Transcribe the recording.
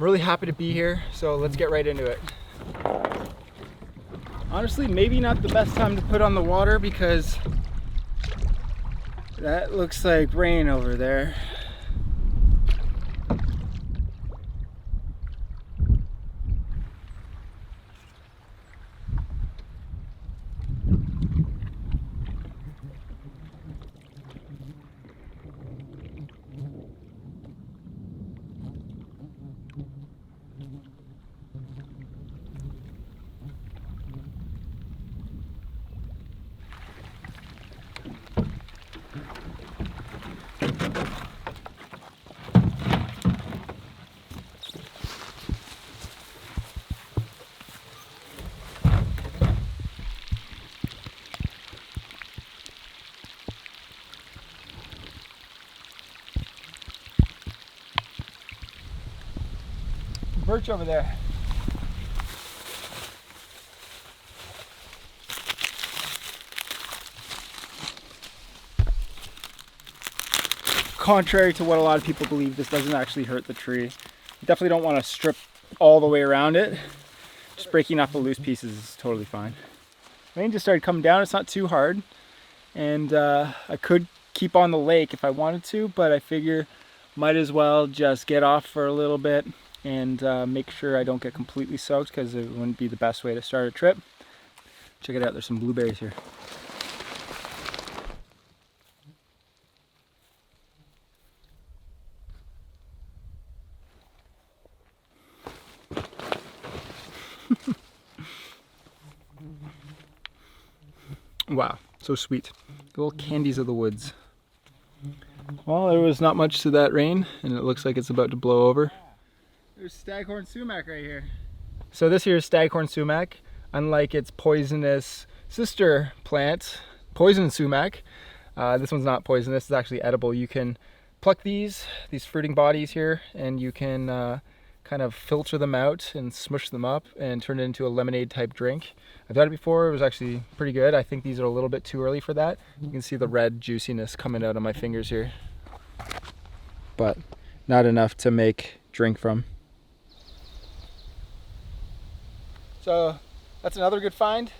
really happy to be here, so let's get right into it. Honestly, maybe not the best time to put on the water because that looks like rain over there. Birch over there. Contrary to what a lot of people believe, this doesn't actually hurt the tree. You definitely don't want to strip all the way around it. Just breaking off the loose pieces is totally fine. Rain just started coming down. It's not too hard. And I could keep on the lake if I wanted to, but I figure might as well just get off for a little bit and make sure I don't get completely soaked, because it wouldn't be the best way to start a trip. Check it out, there's some blueberries here. Wow, so sweet. Little candies of the woods. Well, there was not much to that rain, and it looks like it's about to blow over. There's Staghorn Sumac right here. So this here is Staghorn Sumac. Unlike its poisonous sister plant, poison sumac, this one's not poisonous, it's actually edible. You can pluck these fruiting bodies here, and you can kind of filter them out and smush them up and turn it into a lemonade type drink. I've done it before, it was actually pretty good. I think these are a little bit too early for that. You can see the red juiciness coming out of my fingers here. But not enough to make drink from. So that's another good find.